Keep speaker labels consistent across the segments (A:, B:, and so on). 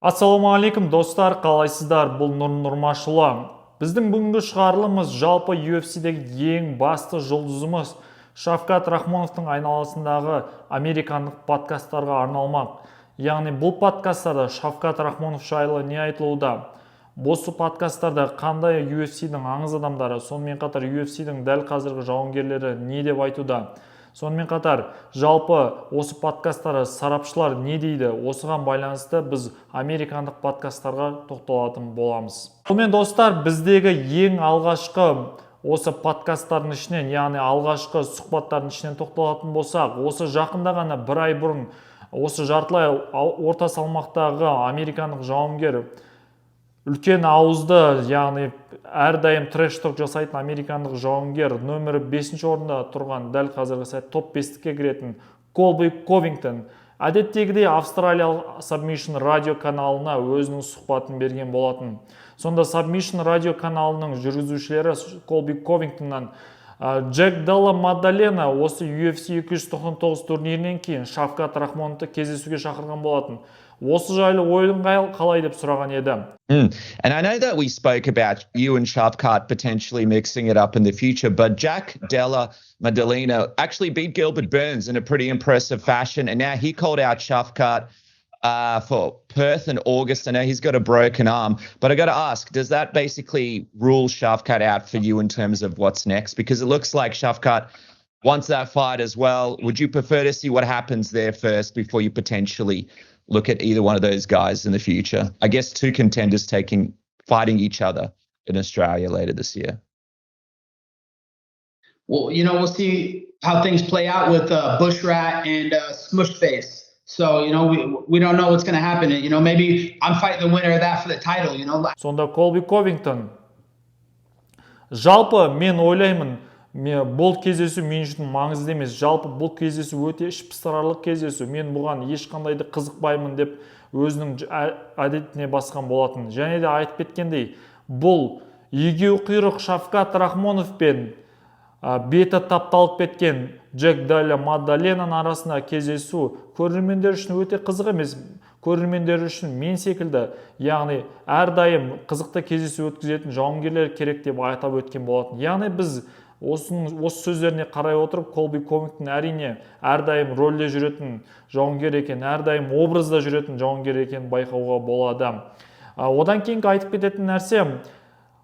A: Ассалаумағалейкум достар, қалайсыздар? Бұл Нұр Нұрмашұлы. Біздің бүгінгі шығарылымыз жалпы UFC-дегі ең басты жұлдызымыз Шавкат Рахмоновтың айналасындағы американдық подкасттарға арналмақ. Яғни бұл подкасттарда Шавкат Рахмонов жайлы не айтылуда? Осы подкасттарда қандай UFC-дің аңыз адамдары, сонымен қатар UFC-дің дәл қазіргі жауынгерлері не деп айтуда? Сонымен қатар, жалпы осы подкасттары сарапшылар не дейді? Осыған байланысты біз американдық подкасттарға тоқталатын боламыз. Сонымен достар, біздегі ең алғашқы осы подкасттардың ішінен, яғни алғашқы сұхбаттардың ішінен тоқталатын болсақ, осы жақында ғана бір ай бұрын осы жартылай орта салмақтағы американдық жауынгер үлкен ауызды, яғни әрдайым треш-ток жасайтын американдық жауынгер нөмірі 5-ші орында тұрған дәл қазіргі сәт топ 5-ке кіретін Колби Ковингтон әдеттегідей Австралиялық Submission радио каналына өзінің сұхбатын берген болатын. Сонда Submission радио каналының жүргізушілері Колби Ковингтоннан Джек Делла Мадалена осы UFC 299 турнирінен кейін Шавкат Рахмоновты кездесуге шақырған болатын. Осы жайлы ойын қалай деп сұраған еді.
B: And I know that we spoke about you and Shavkat potentially mixing it up in the future, but Jack Della Maddalena actually beat Gilbert Burns in a pretty impressive fashion, and now he called out Shavkat for Perth in August. I know he's got a broken arm, but I got to ask, does that basically rule Shavkat out for you in terms of what's next? Because it looks like Shavkat wants that fight as well. Would you prefer to see what happens there first before you potentially look at either one of those guys in the future? I guess two contenders fighting each other in Australia later this year.
C: Well, we'll see how things play out with Bushrat and Smushface. So, we don't know what's going to happen. Maybe I'm fighting the winner of that for the title,
A: Сонда Колби Ковингтон. Жалпы мен ойлаймын, бұл кездесу мен үшін маңызды емес. Жалпы бұл кездесу өте ішпыстырарлық кездесу. Мен бұған ешқандайды қызықпаймын деп өзінің әдетіне басқан болатын. Және де айтып кеткендей, бұл егеу құйрық Шавкат Рахмонов пен беті тапталып кеткен Джек Делла Маддаленаның арасында кездесу көрермендер үшін өте қызық емес. Көрермендер үшін мен секілді, яғни әрдайым қызықты кездесу өткізетін жауынгерлер керек деп атап өткен болатын. Яғни біз осы сөздеріне қарай отырып, Колби Ковингтон әрине әрдайым рөлде жүретін жауынгер екен, әрдайым образда жүретін жауынгер екен байқауға болады. Одан кейінгі айтып кететін нәрсе,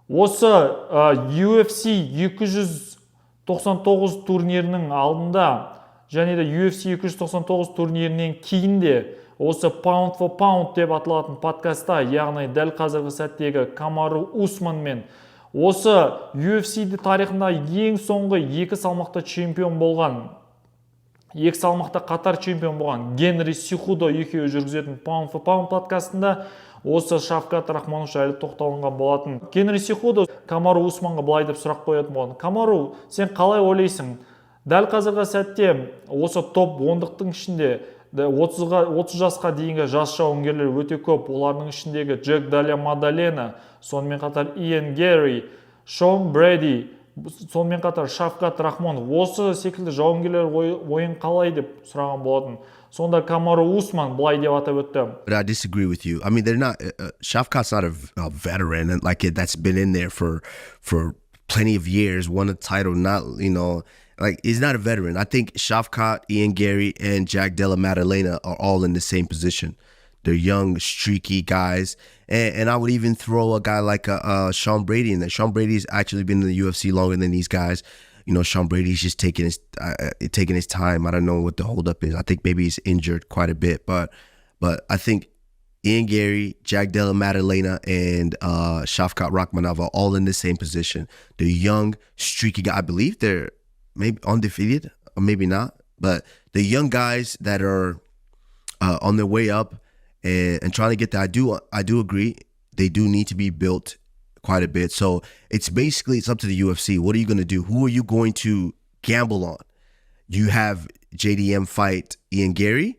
A: осы UFC 299 турнирінің алдында және де UFC 299 турнирінен кейін де осы Pound for Pound деп аталатын подкастта, яғни дәл қазіргі сәттегі Камару Усман мен осы UFC тарихында ең соңғы екі салмақта чемпион болған, екі салмақта қатар чемпион болған Генри Сихудо екеуі жүргізетін Pound for Pound подкастында осы Шавкат Рахмонов жайлы тоқталынған болатын. Генри Сихудо Камару Усманға былай деп сұрақ қоятын болатын. Камару, сен қалай ойлайсың? Дәл қазіргі сәтте осы топ 10-дықтың ішінде 30 жасқа дейінгі жас жауынгерлер өте көп. Олардың ішіндегі Джек Делла Мадалена, сонымен қатар Иэн Герри, Шон Брэди, сонымен қатар Шавкат Рахмонов. Осы секілді жауынгерлер ойын қалай деп сұраған болатын. Сонда Камару Усман былай деп атап өтті.
D: But I disagree with you. I mean, they're not. Shavkat's not a veteran that's been in there for plenty of years, won a title. Not he's not a veteran. I think Shavkat, Ian Gary, and Jack Della Maddalena are all in the same position. They're young, streaky guys, and I would even throw a guy like Sean Brady in there. Sean Brady's actually been in the UFC longer than these guys. Sean Brady's just taking his time. I don't know what the holdup is. I think maybe he's injured quite a bit, but I think Ian Gary, Jack Della Maddalena, and Shavkat Rakhmonov are all in the same position. They're young, streaky guys. I believe they're maybe undefeated, or maybe not, but the young guys that are on their way up and trying to get that. I do agree. They do need to be built quite a bit. So it's up to the UFC. What are you going to do? Who are you going to gamble on? You have JDM fight Ian Gary.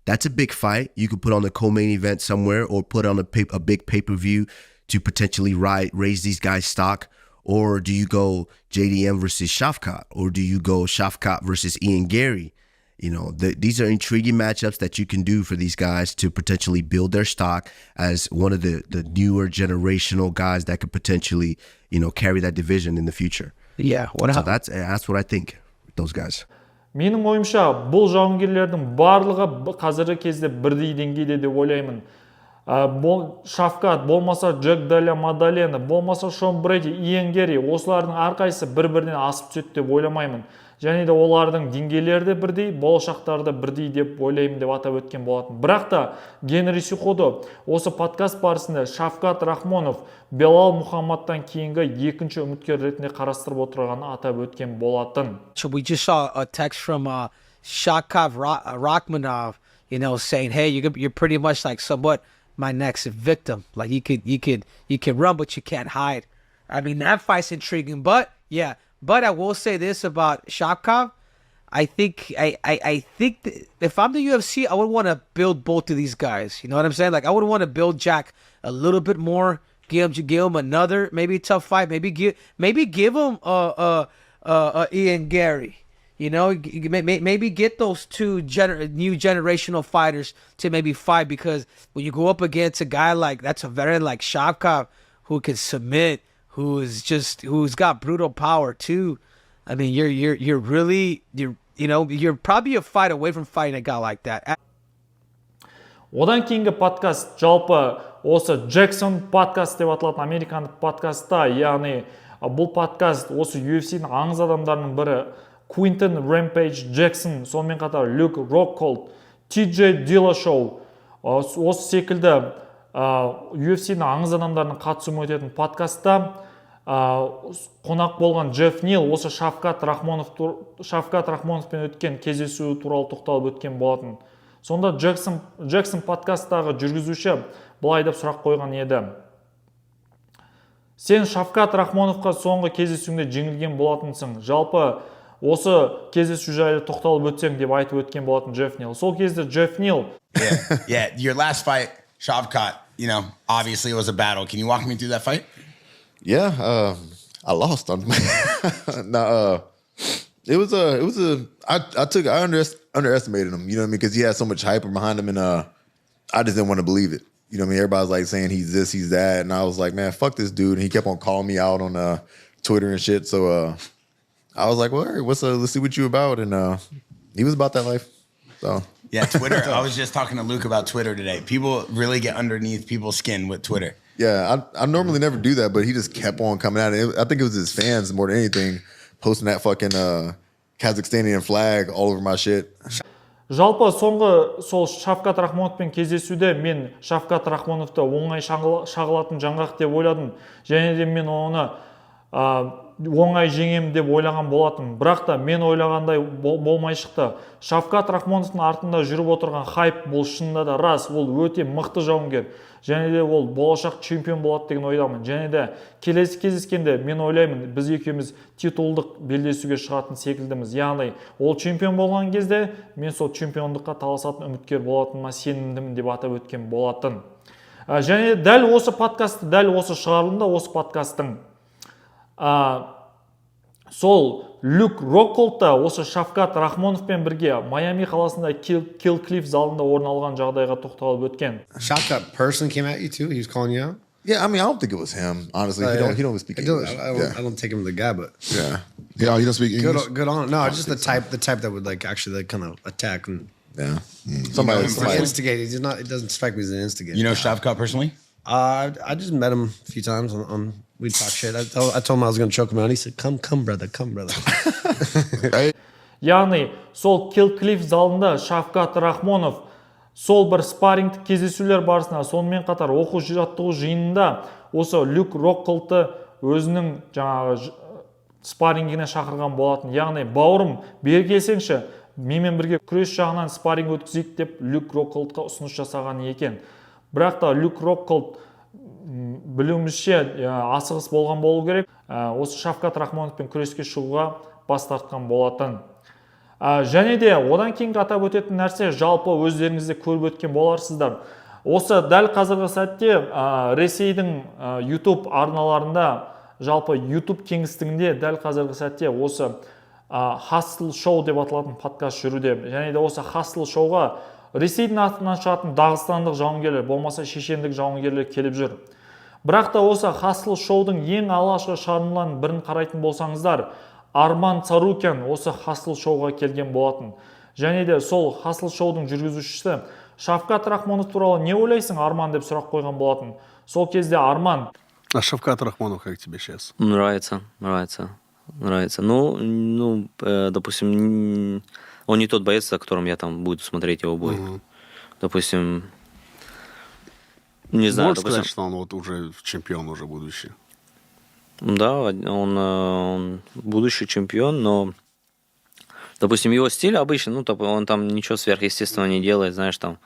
D: That's a big fight. You could put on a co-main event somewhere or put on a big pay-per-view to potentially raise these guys' stock. Or do you go JDM versus Shavkat? Or do you go Shavkat versus Ian Gary? You know, these are intriguing matchups that you can do for these guys to potentially build their stock as one of the newer generational guys that could potentially, you know, carry that division in the future.
E: Yeah,
D: So that's what I think with those guys.
A: Менің ойымша, бұл жауынгерлердің барлығы қазіргі кезде бірдей деңгейде деп ойлаймын. Шафкат, болмаса Джек Делла Мадалена, болмаса Шон Брейди, Иэн Герри, осылардың әрқайсысы бір-бірінен асып түседі деп ойламаймын. Және де олардың деңгейлері де бірдей, болашақтары да бірдей деп ойлаймын деп атап өткен болатын. Бірақ та Генри Суходы осы подкаст барысында Шафкат Рахмонов Белал Мухаммадтан кейінгі екінші үміткер ретінде қарастырып отырғанын атап өткен болатын.
E: So we just saw a text from Shavkat Rakhmonov, you know, saying, "Hey, you're pretty much like somewhat my next victim. Like you can run, but you can't hide." I mean, that fight's intriguing, but yeah. But I will say this about Shavkat. I think that if I'm the UFC, I would want to build both of these guys. You know what I'm saying? Like I would want to build Jack a little bit more. Give him another maybe tough fight. Maybe give him Ian Gary. You know, maybe get those two new generational fighters to maybe fight, because when you go up against a guy like that's a veteran like Shavkat who can submit, who's got brutal power too. I mean, you're probably a fight away from fighting a guy like that.
A: Одан кейінгі подкаст жалпы осы Джексон подкаст деп аталатын американдық подкастта, яғни бұл подкаст осы UFC-дің аңыз адамдарының бірі Quinton Rampage Джексон, сонымен қатар Люк Рокколд, TJ Dillashaw, осы секілді UFC-дің аңыз адамдарының қатысуымен өтетін подкастта қонақ болған Джефф Нил осы Шафкат Рахмоновпен өткен кездесуі туралы тоқталып өткен болатын. Сонда Джексон подкасттағы жүргізуші былай деп сұрақ қойған еді: "Сен Шафкат Рахмоновқа соңғы кездесуіңде жеңілген болатынсың. Жалпы осы кездесу жайлы тоқталып өтсең" деп айтып өткен болатын Джефф Нил. Сол кезде Джефф Нил
F: Yeah, your last fight, Shavkat, you know, obviously it was a battle. Can you walk me through that fight?
G: Yeah, I lost on no, I underestimated him, you know what I mean? Because he had so much hype behind him, and I just didn't want to believe it. You know what I mean? Everybody's like saying he's this, he's that, and I was like, man, fuck this dude. And he kept on calling me out on Twitter and shit. So I was like, well, let's see what you about. And he was about that life. So
F: yeah, Twitter. I was just talking to Luke about Twitter today. People really get underneath people's skin with Twitter.
G: Yeah, I normally never do that, but he just kept on coming at it. I think it was his fans more than anything posting that fucking Kazakhstanian flag all over my shit.
A: Жалпы соңғы сол Шафкат Рахмоновпен кездесуде мен Шафкат Рахмоновты оңай шағылатын жаңғақ деп ойладым. Және де мен оны оңай жеңем деп ойлаған болатын. Бірақ та мен ойлағандай болмай шықты. Шафкат Рахмоновтың артында жүріп отырған хайп бұл шынында да рас. Ол өте мықты жауынгер. Және де ол болашақ чемпион болады деген ойдамын. Және де келесі кездескенде мен ойлаймын, біз екеуміз титулдық белдесуге шығатын секілдіміз. Яғни ол чемпион болған кезде мен сол чемпиондыққа таласатын үміткер болатыныма сенімдімін деп атап өткен болатын. Және дәл осы подкастты, дәл осы шығарылымда осы подкасттың сол Люк Рокколдта осы Шафкат Рахмоновпен бірге Майами қаласында Kill Cliff залында орын алған жағдайға тоқталып өткен.
H: Shavkat person came at you too? He was calling you out?
G: Yeah, I mean, I don't think it was him. Honestly, he don't speak English.
H: I don't take him as the guy, but
G: Yeah, he don't speak English.
H: good on. No, just the type that would like actually like kind of attack and
G: Yeah,
F: Somebody-
H: instigate. He's not. It doesn't strike me as an instigator.
F: You know Shavkat personally?
H: I just met him a few times on we talk shit. I told him I was gonna choke him out. He said, "Come, brother, come, brother."
A: Яғни сол Kill Cliff залында Шафкат Рахмонов сол бір спаррингтік кездесулер барысында, сонымен қатар оқу жаттығу жиынында осы Люк Рокколдты өзінің жаңағы спаррингіне шақырған болатын. Яғни бауырым, бері келсеңші, менімен бірге күрес жағынан спарринг өткізейік деп Люк Рокколдқа ұсыныс жасаған екен. Бірақ та Люк Рокколд білуімізше асығыс болған болу керек. Осы Шафкат Рахмоновпен күреске шығуға бас тартқан болатын. Және де одан кейінгі атап өтетін нәрсе, жалпы өздеріңізде көріп өткен боларсыздар. Осы дәл қазіргі сәтте Ресейдің YouTube арналарында, жалпы YouTube кеңістігінде дәл қазіргі сәтте осы Hustle Show деп аталатын подкаст жүруде. Және де осы Hustle Showға Ресейдің атынан шығатын дағыстандық жауынгерлер, болмаса шешендік жауынгерлер келіп жүр. Бірақ та осы Hustle Show'дың ең алғашқы шығарындыларының бірін қарайтын болсаңыздар, Арман Царукян осы Hustle Show'ға келген болатын. Және де сол Hustle Show'дың жүргізушісі Шавкат Рахмонов туралы не ойлайсың, Арман, деп сұрақ қойған болатын. Сол кезде Арман:
H: А Шавкат Рахмонов как тебе сейчас?
I: Нравится. Допустим, он не тот боец, за которым я там буду смотреть его бой. Допустим, не знаю.
H: Можешь сказать, что он вот уже чемпион уже будущий?
I: Да, он будущий чемпион, но, допустим, его стиль обычно, он там ничего сверхъестественного не делает, знаешь, там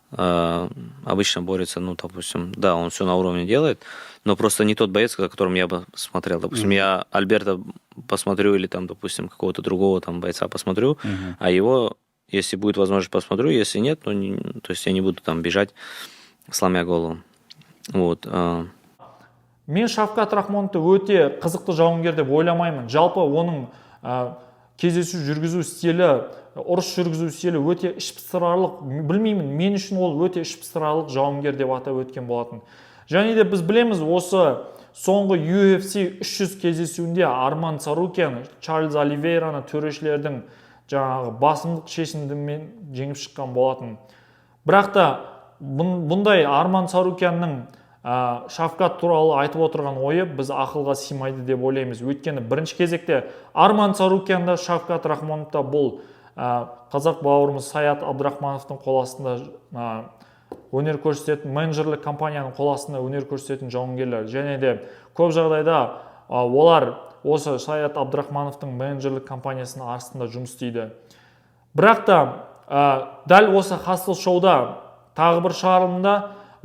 I: обычно борется, допустим, да, он все на уровне делает, но просто не тот боец, за которым я бы смотрел. Допустим, я Альберта посмотрю или там, допустим, какого-то другого там бойца посмотрю, а его, если будет возможность, посмотрю, если нет, то есть я не буду там бежать, сломя голову. Вот.
A: Мен Шавкат Рахмоновты өте қызықты жауынгер деп ойламаймын. Жалпы оның кездесу жүргізу стилі, ұрыс жүргізу стилі өте ішпыстырарлық, білмеймін, мен үшін ол өте ішпыстырарлық жауынгер деп атап өткен болатын. Және де біз білеміз, осы соңғы UFC 300 кездесуінде Арман Царукян Чарльз Оливейраны төрешілердің жаңағы басымдық шешімімен жеңіп шыққан болатын. Бірақ та бұндай Арман Царукянның Шавкат туралы айтып отырған ойы біз ақылға сыймайды деп ойлаймыз. Өйткені бірінші кезекте Арман Царукянда, Шавкат Рахмоновта бұл қазақ бауырымыз Саят Абдрахмановтың қол астында өнер көрсететін, менеджерлік компанияның қол астында өнер көрсететін жауынгерлер. Және де көп жағдайда олар осы Саят Абдрахмановтың менеджерлік компаниясының астында жұмыс істейді. Бірақ та дәл осы Hustle Show'да тағы бір шығарылымда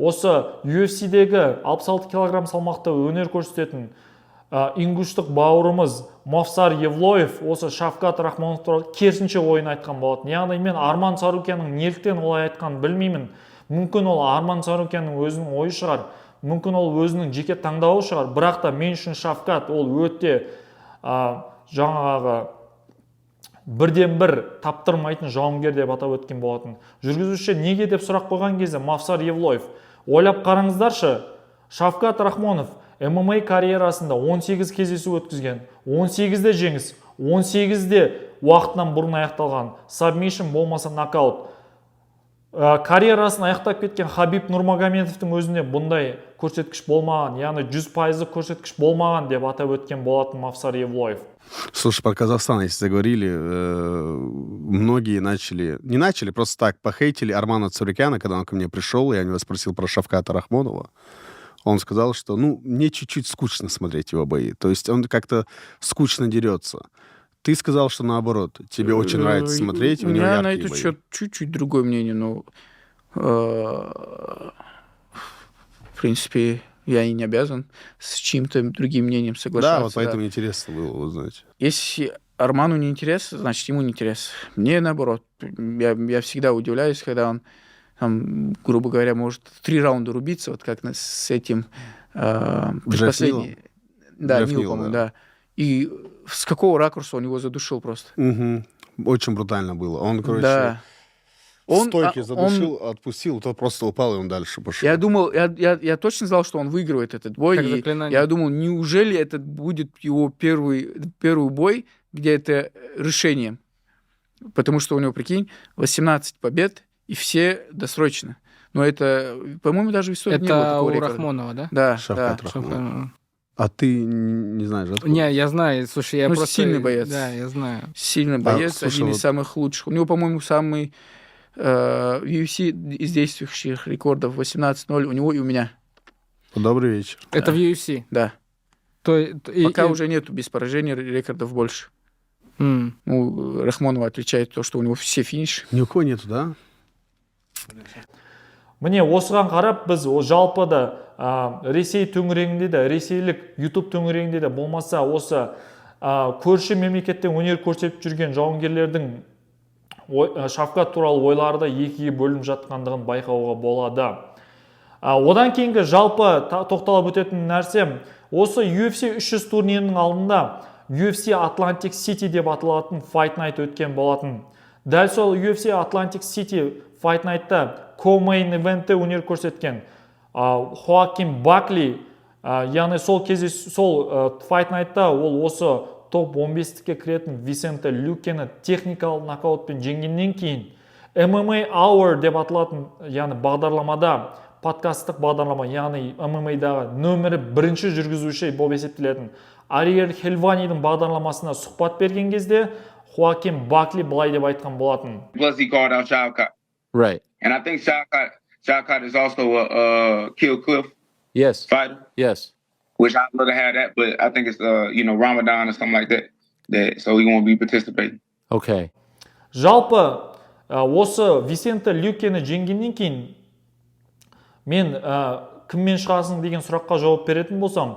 A: осы UFC-дегі 66 килограмм салмақта өнер көрсететін ингуштық бауырымыз Мовсар Евлоев осы Шавкат Рахмонов туралы керісінше ойын айтқан болатын. Яғни мен Арман Царукянның неліктен олай айтқанын білмеймін. Мүмкін ол Арман Царукянның өзінің ойы шығар, мүмкін ол өзінің жеке таңдауы шығар. Бірақ та мен үшін Шавкат ол өте жаңағы бірден бір таптырмайтын жауынгер деп атап өткен болатын. Жүргізуші неге деп сұрақ қойған кезде Мовсар Евлоев: ойлап қараңыздаршы, Шавкат Рахмонов ММА карьерасында 18 кездесу өткізген, 18-де жеңіс, 18-де уақытынан бұрын аяқталған, сабмишн болмаса нокаут. Карьерасын аяқтап кеткен Хабиб Нурмагомедовтың өзіне бұндай көрсеткіш болмаған, яғни 100% көрсеткіш болмаған деп атап өткен болатын Мовсар Евлоев.
H: Слушай, про Казахстан, если заговорили, многие не начали, просто так похейтили Армана Царукяна, когда он ко мне пришел, я у него спросил про Шавката Рахмонова. Он сказал, что, мне чуть-чуть скучно смотреть его бои. То есть он как-то скучно дерется. Ты сказал, что наоборот, тебе очень нравится смотреть, у него яркие бои.
J: У меня на этот счет чуть-чуть другое мнение, но в принципе я и не обязан с чьим-то другим мнением соглашаться.
H: Да, вот поэтому интересно было узнать.
J: Если Арману не интересно, значит ему не интересно. Мне наоборот. Я всегда удивляюсь, когда он, там, грубо говоря, может 3 раунда рубиться, вот как с этим предпоследний. Да, Нил, по-моему, да. И с какого ракурса он его задушил просто.
H: Очень брутально было. Он, короче...
J: Да.
H: Стойки задушил, отпустил, тот просто упал, и он дальше пошел.
J: Я думал, я точно знал, что он выигрывает этот бой. Я думал, неужели это будет его первый бой, где это решение? Потому что у него, прикинь, 18 побед, и все досрочно. Но это, по-моему, даже в истории не было такого рекорда.
E: Это у Рахмонова, да?
J: Да,
H: Шавкат Рахмонов. А ты не знаешь, да?
E: Не, я знаю. Слушай, я просто...
J: сильный боец.
E: Да, я знаю.
J: Сильный боец, слушай, один из самых лучших. У него, по-моему, самый UFC из действующих рекордов 18-0 у него и у меня.
H: Добрый вечер.
E: Это в UFC?
J: Да. Пока уже нету без поражений рекордов больше. Рахмонова отличает то, что у него все финиши.
H: Ни у кого нету, да?
A: Міне осыған қарап біз жалпы да Ресей төңірегінде де, ресейлік YouTube төңірегінде де болмаса осы көрші мемлекеттен өнер көрсетіп жүрген жауынгерлердің Шавкат туралы ойлары да екіге бөлініп жатқандығын байқауға болады. Одан кейінгі жалпы тоқталып өтетін нәрсе, осы UFC 300 турнирінің алдында UFC Atlantic City деп аталатын Fight Night өткен болатын. Дәл сол UFC Atlantic City Fight Night'та co-main event'те өнер көрсеткен Хоакин Бакли, яғни сол Fight Night'та ол осы топ 15-ке кіретін Висенте Люкені техникалық нокаутпен жеңгеннен кейін MMA Hour деп аталатын, яғни бағдарламада, подкасттық бағдарлама, яғни MMA-дағы нөмірі 1-ші жүргізуші болып есептелетін Ариэль Хельванидің бағдарламасына сұхбат берген кезде Хоакин Бакли былай деп айтқан болатын.
K: Plus he called out Shavkat.
L: Right.
K: And I think Shavkat is also a Kill Cliff
L: Yes.
K: fighter.
L: Yes.
K: Which I'd love to have that, but I think it's Ramadan or something like that. So he won't be participating.
L: Okay.
A: Жалпы осы Висенте Люкені жеңгеннен кейін мен кіммен шығасың деген сұраққа жауап беретін болсам,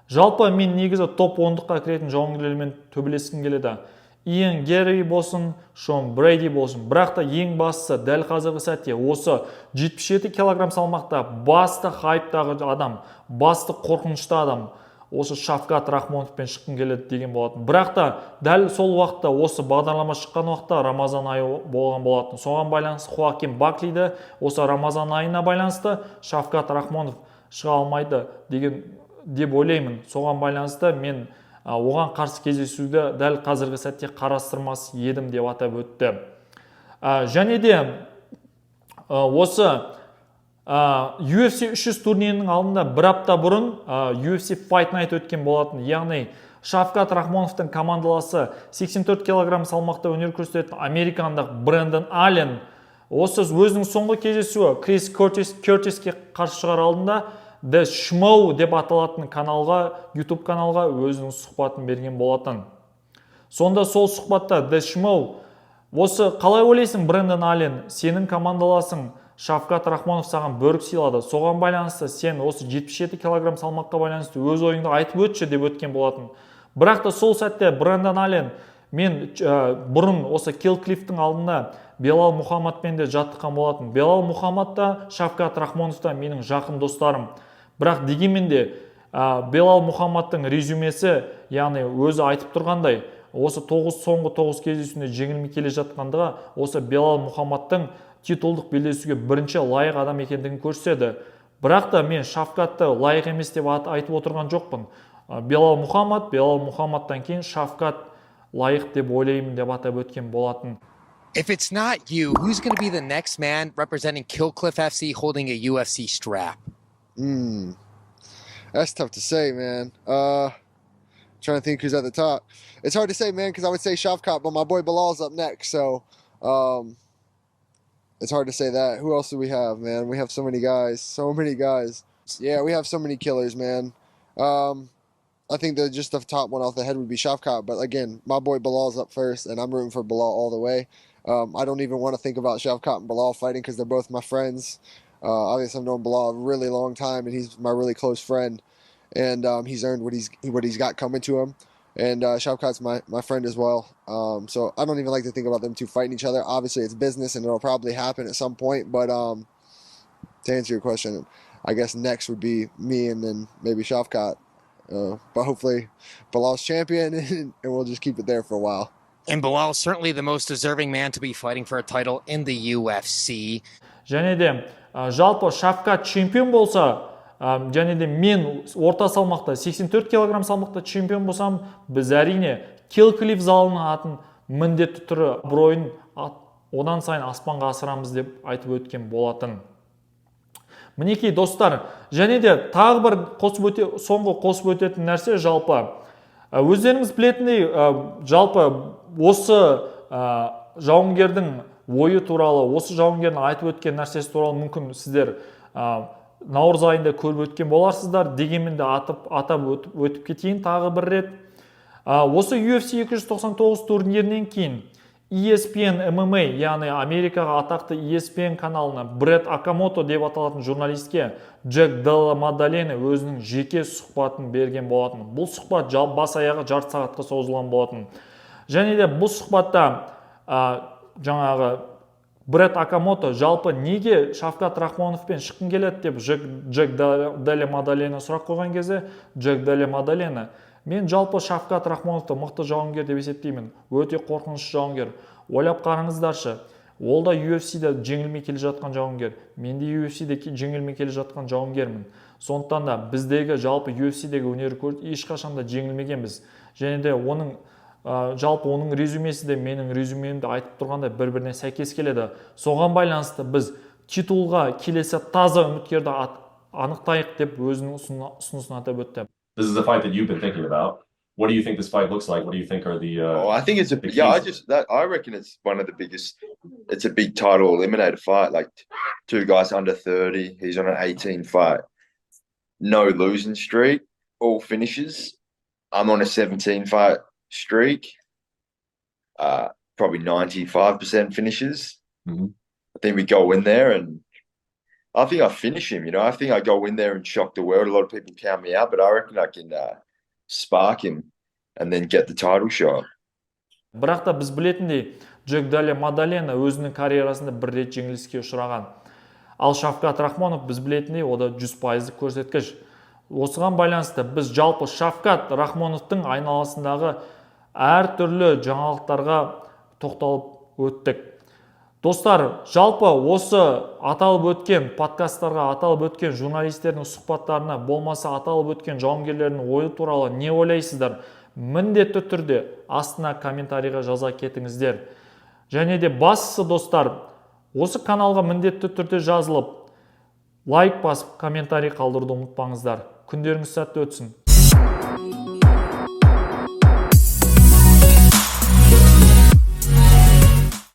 A: жалпы мен негізі топ 10-ға кіретін жауынгерлермен төбелескім келеді. Иэн Герри болсын, Шон Брейди болсын. Бірақ та ең бастысы дәл қазіргі сәтте осы 77 килограмм салмақта басты хайптағы адам, басты қорқынышты адам осы Шавкат Рахмоновпен шыққым келеді деген болатын. Бірақ та дәл сол уақытта осы бағдарлама шыққан уақытта Рамазан айы болған болатын. Соған байланысты Хоакин Баклиді осы Рамазан айына байланысты Шавкат Рахмонов шыға алмайды деп ойлаймын. Соған байланысты мен оған қарсы кездесуді дәл қазіргі сәтте қарастырмас едім деп атап өтті. Және де осы UFC 300 турнирінің алдында бір апта бұрын UFC Fight Night өткен болатын. Яғни Шавкат Рахмоновтың командаласы 84 килограмм салмақта өнер көрсететін американдық Брэндон Аллен осы өзінің соңғы кездесуі Крис Кертиске қарсы шығар алдында The Schmo деп аталатын YouTube каналға өзінің сұхбатын берген болатын. Сонда сол сұхбатта The Schmo осы қалай ойлайсың, Брэндон Аллен, сенің командаласың Шавкат Рахмонов саған бөрік сыйлады. Соған байланысты сен осы 77 килограмм салмаққа байланысты өз ойыңды айтып өтші деп өткен болатын. Бірақ та сол сәтте Брэндон Аллен, мен бұрын осы Kill Cliff'тің алдында Белал Мухаммадпен де жаттыққан болатын. Белал Мухаммад та Шавкат Рахмонов та менің жақын достарым. Бірақ дегенмен де Белал Мухаммадтың резюмесі, яғни өзі айтып тұрғандай, осы соңғы 9 кездесуінде жеңілмей келе жатқандығы осы Белал Мухаммадтың титулдық белдесуге бірінші лайық адам екендігін көрсетеді. Бірақ та мен Шавкатты лайық емес деп айтып отырған жоқпын. Белал Мухаммадтан кейін Шавкат лайық деп ойлаймын деп атап өткен болатын.
M: If it's not you, who's going to be the next man representing Kill Cliff FC holding a UFC strap?
N: That's tough to say, man. Trying to think who's at the top. It's hard to say, man, because I would say Shavkat, but my boy Bilal's up next, so it's hard to say that. Who else do we have, man? We have so many guys. Yeah, we have so many killers, man. I think that just the top one off the head would be Shavkat, but again, my boy Bilal's up first, and I'm rooting for Bilal all the way. I don't even want to think about Shavkat and Bilal fighting because they're both my friends. Obviously, I've known Bilal a really long time, and he's my really close friend. And he's earned what he's got coming to him. And Shavkat's my friend as well. So I don't even like to think about them two fighting each other. Obviously, it's business, and it'll probably happen at some point. But to answer your question, I guess next would be me and then maybe Shavkat. But hopefully, Bilal's champion, and we'll just keep it there for a while.
M: And Bilal is certainly the most deserving man to be fighting for a title in the UFC.
A: Және де жалпы Шавкат чемпион болса, және де мен орта салмақта 84 килограмм салмақта чемпион болсам, біз әрине Kill Cliff залының атын міндетті түрі абыройын одан сайын аспанға асырамыз деп айтып өткен болатын. Мінекей достар, және де тағы бір соңғы қосып өтетін нәрсе жалпы өздеріңіз білетіндей, жалпы осы жауынгердің ойы туралы, осы жауынгердің айтып өткен нәрсесі туралы мүмкін сіздер наурыз айында көріп өткен боларсыздар. Дегенмен де атап өтіп кетейін тағы бір рет. Осы UFC 299 турнирінен кейін ESPN MMA, яғни Америкаға атақты ESPN каналына Брэд Акамото деп аталатын журналистке Джек Делла Мадалена өзінің жеке сұхбатын берген болатын. Бұл сұхбат бас аяғы жарты сағатқа созылған болатын. Және де бұл сұхбатта жаңағы Брэд Акамото жалпы неге Шавкат Рахмоновпен шыққың келеді деп Джек Делла Мадалена сұрақ қойған кезде, Джек Делла Мадалена Мен жалпы Шавкат Рахмоновты мықты жауынгер деп есептеймін. Өте қорқынышты жауынгер. Ойлап қараңыздаршы. Ол да UFC-де жеңілмей келе жатқан жауынгер. Мен де UFC-де жеңілмей келе жатқан жауынгермін. Сондықтан да біздегі жалпы UFC-дегі өнер көрсетіп ешқашан да жеңілмегенбіз. Және де оның жалпы оның резюмесі де менің резюмемді айтып тұрғандай бір-біріне сәйкес келеді. Соған байланысты біз титулға келесі таза үміткерді анықтайық деп өзінің ұсынысын атап өтті.
L: This is a fight that you've been thinking about. What do you think this fight looks like? What do you think are the?
O: I think it's I reckon it's one of the biggest. It's a big title eliminator fight. Like two guys under 30. He's on an 18 fight. No losing streak. All finishes. I'm on a 17 fight streak. Probably 95% finishes.
L: Mm-hmm.
O: I think we go in there and I think I finish him. You know, I think I go in there and shock the world. A lot of people count me out, but I reckon I can spark him and then get the title shot.
A: Бірақ та біз білетіндей, Джек Дале Мадалена өзінің карьерасында бір рет жеңіліске ұшыраған. Ал Шавкат Рахмонов біз білетіндей, ода 100% көрсеткіш. Осыған байланысты біз жалпы Шавкат Рахмоновтың айналасындағы әртүрлі жаңалықтарға тоқталып өттік. Достар, жалпы осы аталып өткен подкасттарға, аталып өткен журналистердің сұхбаттарына, болмаса аталып өткен жауынгерлердің ойы туралы не ойлайсыздар? Міндетті түрде астына комментарийға жаза кетіңіздер. Және де бастысы достар, осы каналға міндетті түрде жазылып, лайк басып, комментарий қалдыруды ұмытпаңыздар. Күндеріңіз сәтті өтсін.